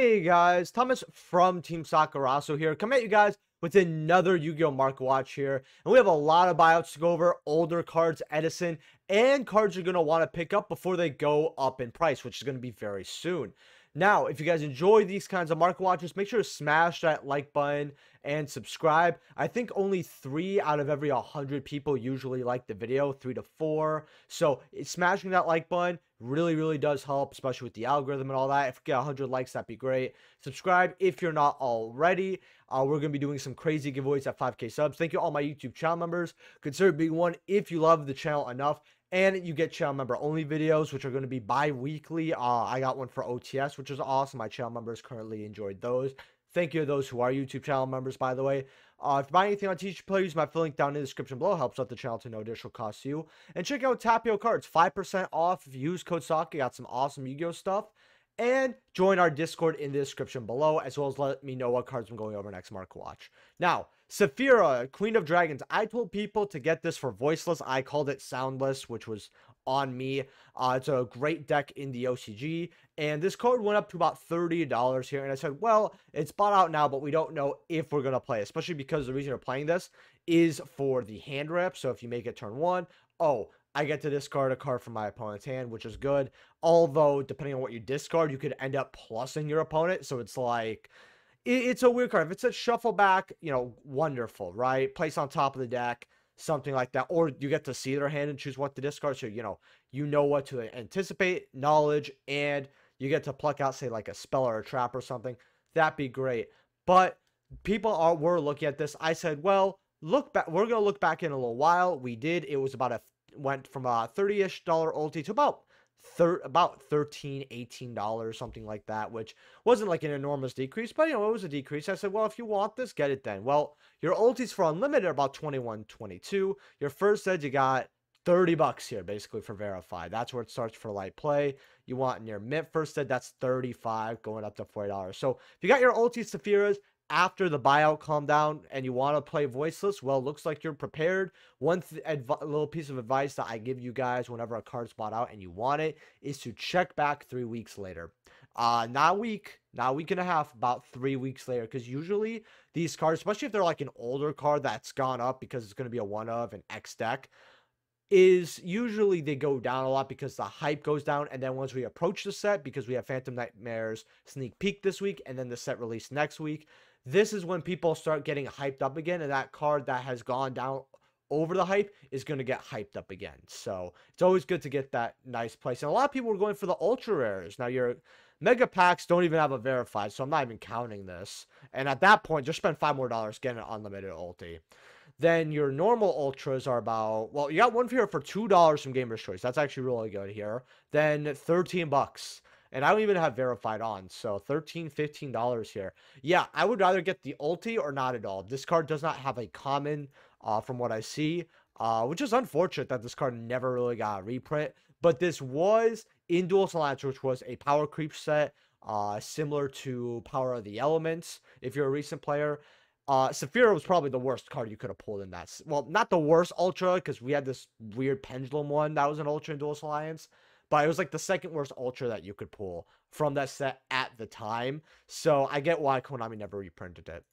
Hey guys, Thomas from Team Sakurasou here, coming at you guys with another Yu-Gi-Oh! Market Watch here. And we have a lot of buyouts to go over, older cards, Edison, and cards you're going to want to pick up before they go up in price, which is going to be very soon. Now, if you guys enjoy these kinds of market watches, make sure to smash that like button and subscribe. I think only 3 out of every 100 people usually like the video, 3 to 4. So smashing that like button really does help, especially with the algorithm and all that. If we get 100 likes, that'd be great. Subscribe if you're not already. We're going to be doing some crazy giveaways at 5K subs. Thank you all my YouTube channel members. Consider being one if you love the channel enough. And you get channel member only videos, which are going to be bi-weekly. I got one for OTS, which is awesome. My channel members currently enjoyed those. Thank you to those who are YouTube channel members, by the way. If you buy anything on Teacher Play, use my link down in the description below. Helps out the channel to no additional cost to you. And check out Tapio Cards, 5% off if you use code SAKA. Got some awesome Yu-Gi-Oh stuff. And join our Discord in the description below, as well as let me know what cards I'm going over next Market Watch. Now, Saphira, Queen of Dragons. I told people to get this for voiceless. I called it soundless, which was on me. It's a great deck in the OCG. And this card went up to about $30 here. And I said, well, it's bought out now, but we don't know if we're going to play it. Especially because the reason you're playing this is for the hand rip. So if you make it turn 1, I get to discard a card from my opponent's hand, which is good. Although, depending on what you discard, you could end up plussing your opponent. So it's like, it's a weird card. If it's a shuffle back, wonderful, right? Place on top of the deck, something like that. Or you get to see their hand and choose what to discard. So, you know what to anticipate, knowledge, and you get to pluck out, say, like a spell or a trap or something. That'd be great. But people were looking at this. I said, well, look back. We're going to look back in a little while. We did. It was went from a $30-ish ulti to about $13, $18, something like that, which wasn't like an enormous decrease, but it was a decrease. I said, well, if you want this, get it then. Well, your ultis for unlimited are about 21, 22. Your first ed, you got $30 here basically for verified. That's where it starts for light play. You want near mint first ed, that's 35 going up to $40. So if you got your ultis Saphiras after the buyout calmed down and you want to play voiceless, well, looks like you're prepared. One little piece of advice that I give you guys whenever a card's bought out and you want it is to check back 3 weeks later. Not a week, not a week and a half, about 3 weeks later, because usually these cards, especially if they're like an older card that's gone up because it's going to be a one of an X deck, is usually they go down a lot because the hype goes down. And then once we approach the set, because we have Phantom Nightmares sneak peek this week and then the set release next week, this is when people start getting hyped up again, and that card that has gone down over the hype is going to get hyped up again. So it's always good to get that nice place. And a lot of people were going for the ultra rares. Now your mega packs don't even have a verified, so I'm not even counting this. And at that point, just spend $5 more, get an unlimited ulti. Then your normal ultras are about, well, you got one here for $2 from Gamer's Choice. That's actually really good here. Then $13. And I don't even have verified on, so $13, $15 here. Yeah, I would rather get the ulti or not at all. This card does not have a common, from what I see, which is unfortunate that this card never really got a reprint. But this was in Duelist Alliance, which was a power creep set, similar to Power of the Elements, if you're a recent player. Saphira was probably the worst card you could have pulled in that. Well, not the worst ultra, because we had this weird pendulum one that was an ultra in Duelist Alliance. But it was like the second worst ultra that you could pull from that set at the time. So I get why Konami never reprinted it.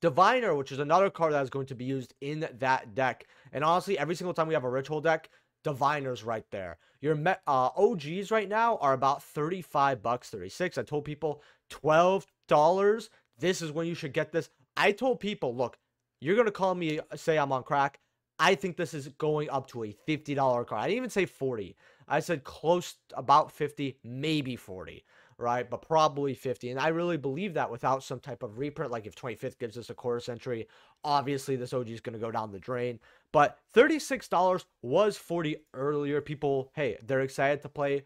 Diviner, which is another card that is going to be used in that deck. And honestly, every single time we have a ritual deck, Diviner's right there. Your OGs right now are about $35, 36. I told people $12. This is when you should get this. I told people, look, you're going to call me, say I'm on crack. I think this is going up to a $50 card. I didn't even say 40. I said close, about 50, maybe 40, right? But probably 50. And I really believe that without some type of reprint, like if 25th gives us a quarter century, obviously this OG is going to go down the drain. But $36 was 40 earlier. People, hey, they're excited to play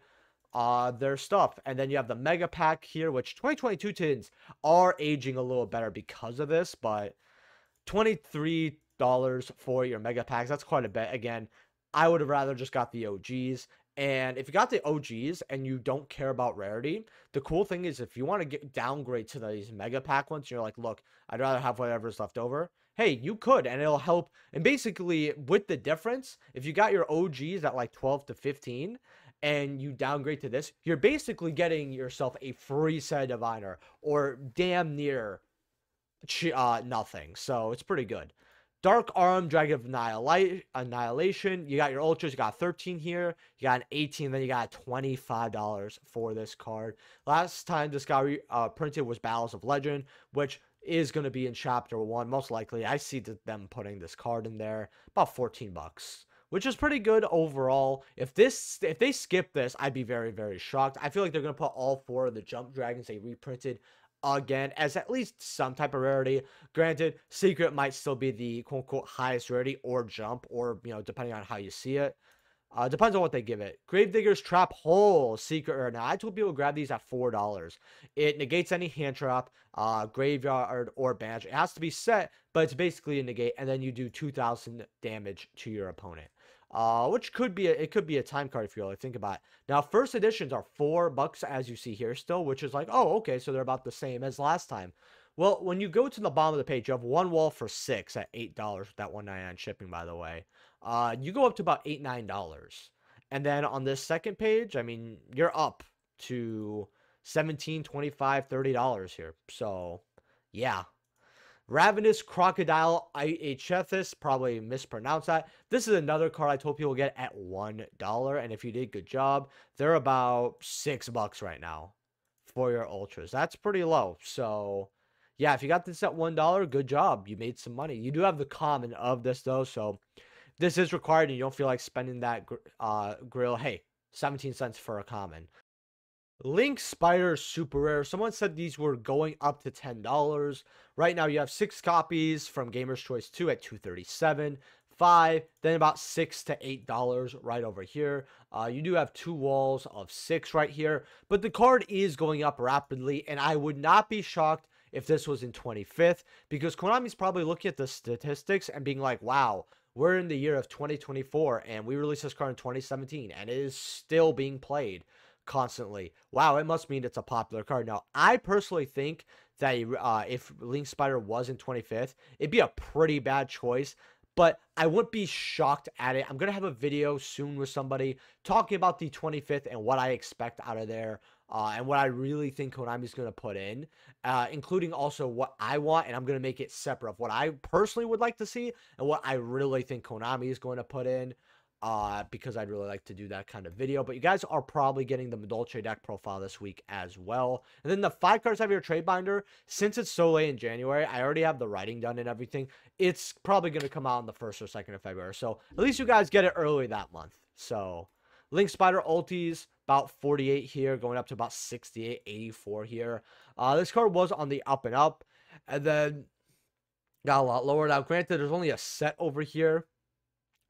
their stuff. And then you have the mega pack here, which 2022 tins are aging a little better because of this, but $23 for your mega packs, that's quite a bit. Again, I would have rather just got the OGs. And if you got the OGs and you don't care about rarity, the cool thing is if you want to get downgrade to these mega pack ones, you're like, look, I'd rather have whatever's left over. Hey, you could, and it'll help. And basically, with the difference, if you got your OGs at like 12 to 15, and you downgrade to this, you're basically getting yourself a free set of diviner, or damn near nothing. So it's pretty good. Dark Arm, Dragon of Annihilation. You got your ultras. You got 13 here. You got an 18. Then you got $25 for this card. Last time this got printed was Battles of Legend, which is going to be in Chapter 1. Most likely, I see them putting this card in there. About 14 bucks. Which is pretty good overall. If they skip this, I'd be very, very shocked. I feel like they're going to put all 4 of the Jump Dragons they reprinted again as at least some type of rarity. Granted, Secret might still be the quote-unquote highest rarity, or Jump, or, you know, depending on how you see it. Depends on what they give it. Gravedigger's Trap Hole, Secret Rare. Now, I told people to grab these at $4. It negates any hand trap, graveyard, or banish. It has to be set, but it's basically a negate, and then you do 2,000 damage to your opponent. Which could be a time card if you really think about it. Now, first editions are $4 as you see here still, which is like, oh, okay, so they're about the same as last time. Well, when you go to the bottom of the page, you have one wall for $6 at $8 with that $1.99 shipping, by the way. You go up to about $8, $9. And then on this second page, I mean, you're up to $17, $25, $30 here. So, yeah. Ravenous Crocodile IHFS, probably mispronounced that. This is another card I told people to get at $1, and if you did, good job. They're about $6 right now for your ultras. That's pretty low. So, yeah, if you got this at $1, good job. You made some money. You do have the common of this, though, so this is required, and you don't feel like spending that grill. Hey, 17 cents for a common. Link Spider Super Rare. Someone said these were going up to $10. Right now, you have 6 copies from Gamer's Choice 2 at $237. 5, then about $6 to $8 right over here. You do have 2 walls of 6 right here, but the card is going up rapidly, and I would not be shocked if this was in 25th, because Konami's probably looking at the statistics and being like, wow, we're in the year of 2024, and we released this card in 2017, and it is still being played constantly. Wow, it must mean it's a popular card. Now, I personally think that if Link Spider was in 25th, it'd be a pretty bad choice, but I wouldn't be shocked at it. I'm going to have a video soon with somebody talking about the 25th and what I expect out of there, and what I really think Konami's going to put in, including also what I want, and I'm going to make it separate of what I personally would like to see and what I really think Konami is going to put in. Because I'd really like to do that kind of video. But you guys are probably getting the Madolche deck profile this week as well. And then the 5 cards have your trade binder. Since it's so late in January, I already have the writing done and everything. It's probably going to come out on the 1st or 2nd of February. So at least you guys get it early that month. So Link Spider Ultis, about 48 here, going up to about 68, 84 here. This card was on the up and up. And then got a lot lower. Now, granted, there's only a set over here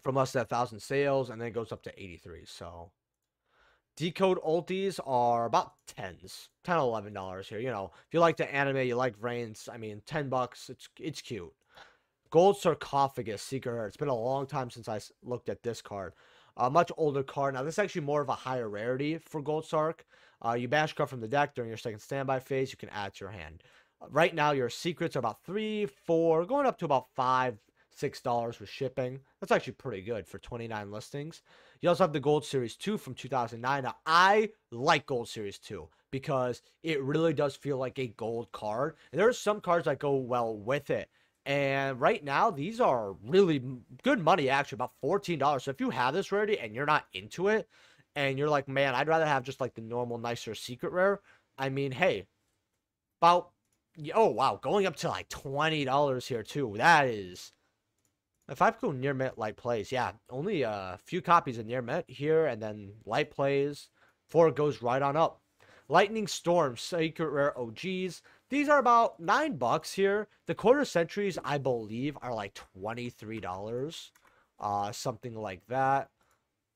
from less than 1,000 sales, and then it goes up to 83. So Decode Ultis are about $10, $10, $11 here. You know, if you like the anime, you like Vrains, I mean, $10, it's cute. Gold Sarcophagus, Secret Rare. It's been a long time since I looked at this card. A much older card. Now, this is actually more of a higher rarity for Gold Sark. You banish card from the deck during your second standby phase. You can add to your hand. Right now, your secrets are about $3, $4, going up to about $5, $6 with shipping. That's actually pretty good for 29 listings. You also have the Gold Series 2 from 2009. Now, I like Gold Series 2 because it really does feel like a gold card. And there are some cards that go well with it. And right now, these are really good money, actually, about $14. So if you have this rarity and you're not into it, and you're like, man, I'd rather have just like the normal, nicer Secret Rare. I mean, hey, about, oh, wow, going up to like $20 here, too. That is... If I go near mint light plays, yeah, only a few copies of near mint here, and then light plays before it goes right on up. Lightning Storm, Secret Rare OGs. These are about $9 here. The quarter centuries, I believe, are like $23, something like that.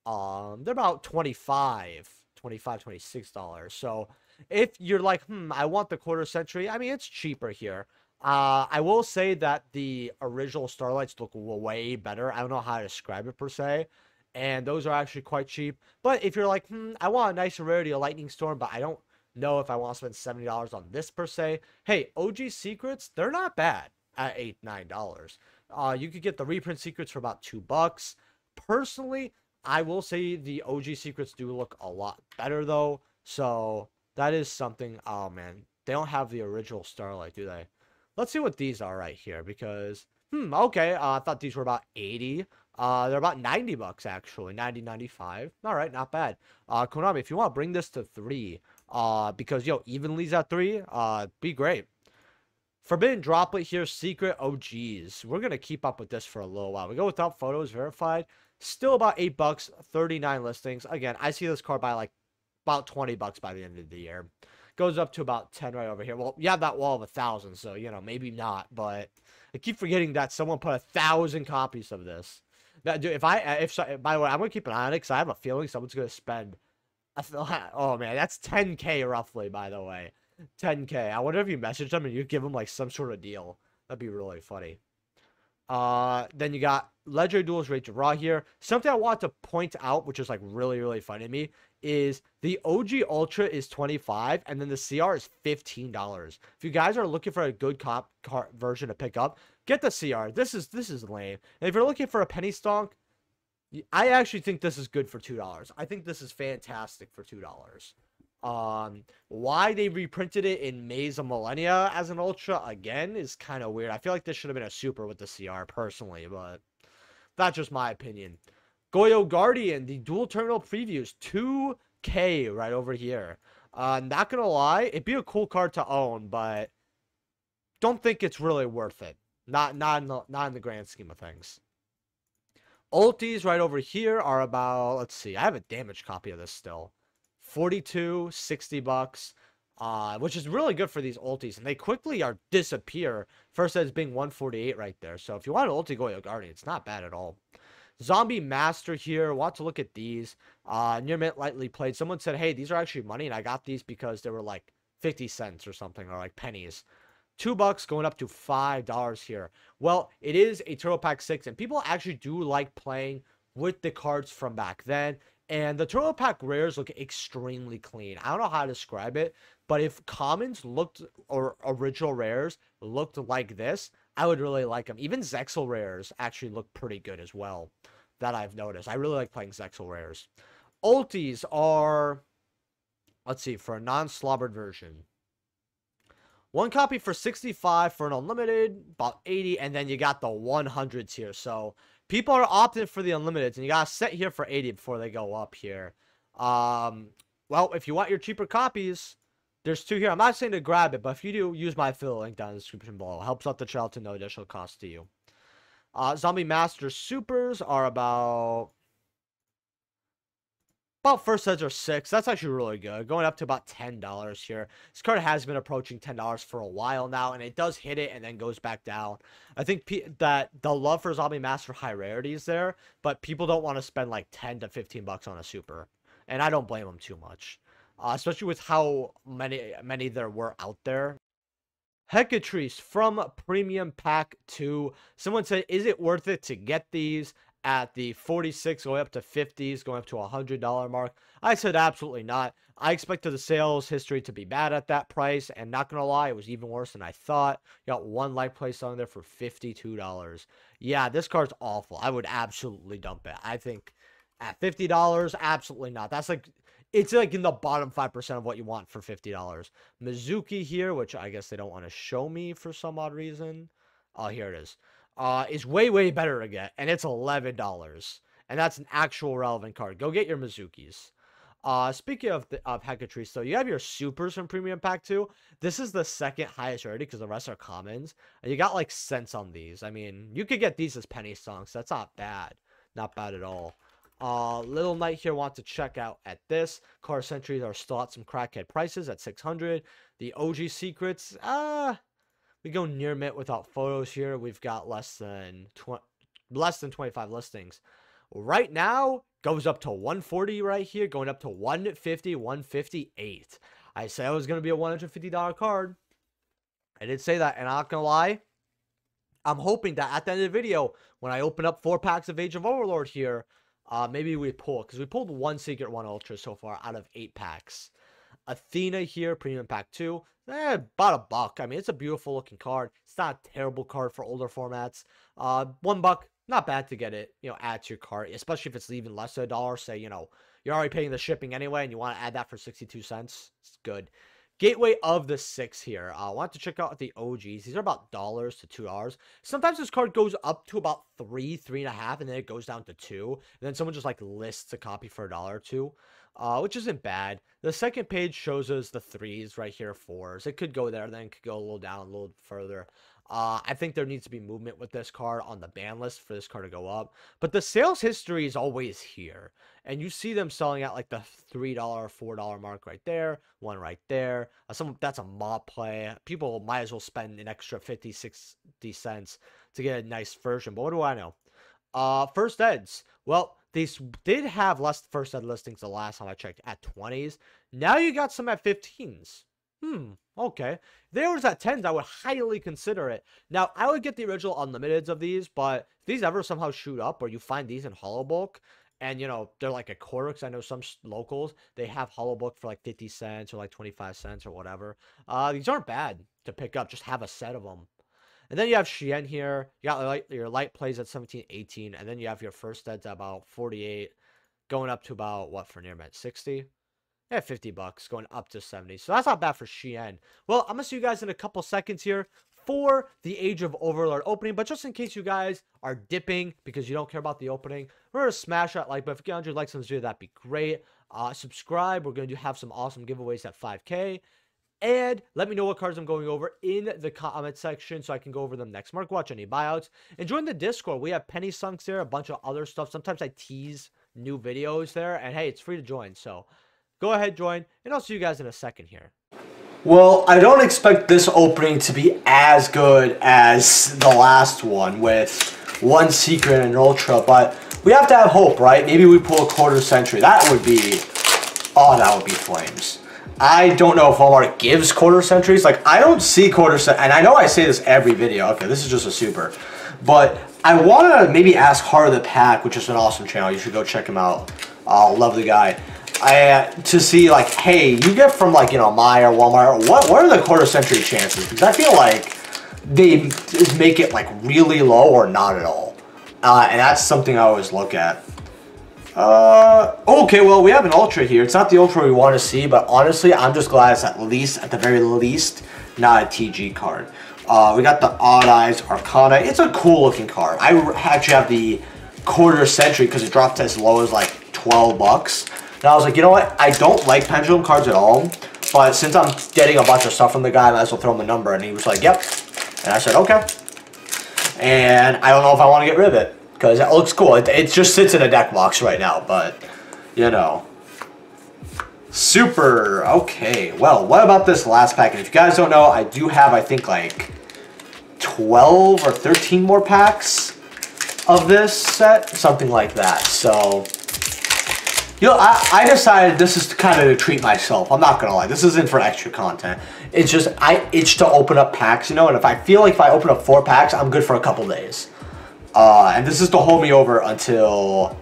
They're about $25, $26. So if you're like, I want the quarter century, I mean, it's cheaper here. I will say that the original Starlights look way better. I don't know how to describe it per se. And those are actually quite cheap. But if you're like, I want a nicer rarity, a Lightning Storm, but I don't know if I want to spend $70 on this per se. Hey, OG Secrets, they're not bad at $8, $9. You could get the reprint secrets for about $2. Personally, I will say the OG secrets do look a lot better, though. So that is something. Oh, man. They don't have the original Starlight, do they? Let's see what these are right here, because, okay. I thought these were about 80. They're about 90 bucks, actually. 90, 95. All right, not bad. Konami, if you want to bring this to 3, because, yo, evenly's at 3, be great. Forbidden Droplet here, Secret OGs. We're going to keep up with this for a little while. We go without photos, verified. Still about 8 bucks, 39 listings. Again, I see this card by like about 20 bucks by the end of the year. Goes up to about 10 right over here. Well, you have that wall of 1,000, so, you know, maybe not. But I keep forgetting that someone put 1,000 copies of this. That, dude, by the way, I'm going to keep an eye on it because I have a feeling someone's going to spend, oh, man, that's 10K roughly, by the way. 10K. I wonder if you message them and you give them like some sort of deal. That'd be really funny. Then you got Legendary Duels Rage of Raw here. Something I want to point out, which is like really, really funny to me, is the OG Ultra is $25 and then the CR is $15. If you guys are looking for a good version to pick up, get the CR. This is lame. And if you're looking for a penny stonk, I actually think this is good for $2. I think this is fantastic for $2. Why they reprinted it in Maze of Millennia as an Ultra again is kind of weird. I feel like this should have been a Super with the CR personally, but that's just my opinion. Goyo Guardian, the dual terminal previews, 2K right over here. Not gonna lie, it'd be a cool card to own, but don't think it's really worth it. Not in the grand scheme of things. Ultis right over here are about, let's see, I have a damaged copy of this still. 42, 60 bucks, which is really good for these ultis, and they quickly disappear. First as being 148 right there. So if you want an ulti Goyo Guardian, it's not bad at all. Zombie Master here. Want to look at these. Near mint lightly played. Someone said, hey, these are actually money, and I got these because they were like 50 cents or something, or like pennies. $2 going up to $5 here. Well, it is a Turbo Pack 6, and people actually do like playing with the cards from back then. And the Turbo Pack rares look extremely clean. I don't know how to describe it, but if commons looked, or original rares looked like this, I would really like them. Even Zexal rares actually look pretty good as well, that I've noticed. I really like playing Zexal rares. Ultis are, let's see, for a non-slobbered version. One copy for 65 for an unlimited, about 80, and then you got the 100s here. So people are opting for the unlimiteds, and you got to sit here for 80 before they go up here. Well, if you want your cheaper copies, there's 2 here. I'm not saying to grab it, but if you do, use my affiliate link down in the description below. It helps out the channel to no additional cost to you. Zombie Master Supers are about first sets are 6. That's actually really good. Going up to about $10 here. This card has been approaching $10 for a while now, and it does hit it and then goes back down. I think that the love for Zombie Master high rarity is there, but people don't want to spend like 10 to 15 bucks on a super, and I don't blame them too much, especially with how many there were out there. Hecatrice from Premium Pack 2. Someone said, is it worth it to get these at the 46 going up to 50s, going up to $100 mark? I said absolutely not. I expected the sales history to be bad at that price, and not gonna lie, it was even worse than I thought. You got one light place on there for $52. Yeah, this card's awful. I would absolutely dump it. I think at $50, absolutely not. That's like, it's like in the bottom 5% of what you want for $50. Mizuki here, which I guess they don't want to show me for some odd reason. Oh, here it is way, way better to get, and it's $11. And that's an actual relevant card. Go get your Mizukis. Speaking of Hecatrice, so you have your supers from Premium Pack 2. This is the second highest rarity because the rest are commons. And you got like cents on these. I mean, you could get these as penny songs. That's not bad. Not bad at all. Little Knight here want to check out at this. Car Sentries are still at some crackhead prices at 600. The OG Secrets, we go near mint without photos here. We've got less than 25 listings. Right now, goes up to 140 right here, going up to 150, 158. I said it was going to be a $150 card. I did say that, and I'm not going to lie. I'm hoping that at the end of the video, when I open up 4 packs of Age of Overlord here, maybe we pull, because we pulled 1 secret, 1 ultra so far out of 8 packs. Athena here, Premium Pack 2, about $1. I mean, it's a beautiful looking card. It's not a terrible card for older formats. $1, not bad to get it, add to your cart, especially if it's even less than $1. Say, you're already paying the shipping anyway, and you want to add that for 62 cents. It's good. Gateway of the 6 here. I want to check out the OGs. These are about $1 to $2. Sometimes this card goes up to about 3, 3.5, and then it goes down to 2. And then someone just like lists a copy for $1 or 2, which isn't bad. The second page shows us the 3s right here, 4s. It could go there, then it could go a little down, a little further. I think there needs to be movement with this card on the ban list for this card to go up. But the sales history is always here. And you see them selling at like the $3, $4 mark right there. One right there. That's a mob play. People might as well spend an extra 50, 60 cents to get a nice version. But what do I know? First eds. Well, they did have less first ed listings the last time I checked at 20s. Now you got some at 15s. Okay. If they was at 10s, I would highly consider it. Now, I would get the original unlimiteds of these, but if these ever somehow shoot up, or you find these in hollow bulk, and, they're like a quarter, because I know some locals, they have hollow bulk for like 50 cents or like 25 cents or whatever. These aren't bad to pick up. Just have a set of them. And then you have Shien here. You got your light plays at 17, 18, and then you have your first eds at about 48, going up to about, what, for near mint, 60? Yeah, $50 going up to 70. So that's not bad for Shien. Well, I'm going to see you guys in a couple seconds here for the Age of Overlord opening. But just in case you guys are dipping because you don't care about the opening, remember to smash that like button. If you get 100 likes on this video, that'd be great. Subscribe. We're going to have some awesome giveaways at 5K. And let me know what cards I'm going over in the comment section so I can go over them next. Mark, watch any buyouts. And join the Discord. We have penny sunks there, a bunch of other stuff. Sometimes I tease new videos there. And hey, it's free to join. So go ahead, join, and I'll see you guys in a second here. Well, I don't expect this opening to be as good as the last one with one secret and an ultra, but we have to have hope, right? Maybe we pull a quarter century. That would be flames. I don't know if Walmart gives quarter centuries. Like, I don't see quarter centuries, and I know I say this every video. Okay, this is just a super. But I want to maybe ask Heart of the Pack, which is an awesome channel. You should go check him out. Love the guy. To see, like, hey, you get from, like, Maya or Walmart, what are the quarter century chances? Because I feel like they just make it, like, really low or not at all. And that's something I always look at. Okay, well, we have an ultra here. It's not the ultra we want to see, but honestly, I'm just glad it's at the very least, not a TG card. We got the Odd Eyes Arcana. It's a cool looking card. I actually have the quarter century because it dropped as low as, like, $12. And I was like, you know what? I don't like pendulum cards at all, but since I'm getting a bunch of stuff from the guy, I might as well throw him a number. And he was like, yep. And I said, okay. And I don't know if I want to get rid of it because it looks cool. It just sits in a deck box right now, but, Super. Okay. Well, what about this last pack? And if you guys don't know, I do have, I think, like 12 or 13 more packs of this set. Something like that. So I decided this is kind of to treat myself. I'm not going to lie. This isn't for extra content. It's just I itch to open up packs, and if I feel like if I open up 4 packs, I'm good for a couple days. And this is to hold me over until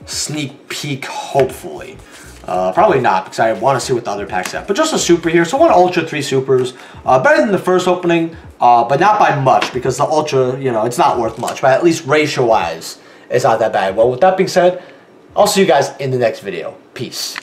sneak peek, hopefully. Probably not, because I want to see what the other packs have. But just a super here. So 1 Ultra, 3 Supers. Better than the first opening, but not by much, because the Ultra, it's not worth much. But at least ratio-wise, it's not that bad. Well, with that being said, I'll see you guys in the next video. Peace.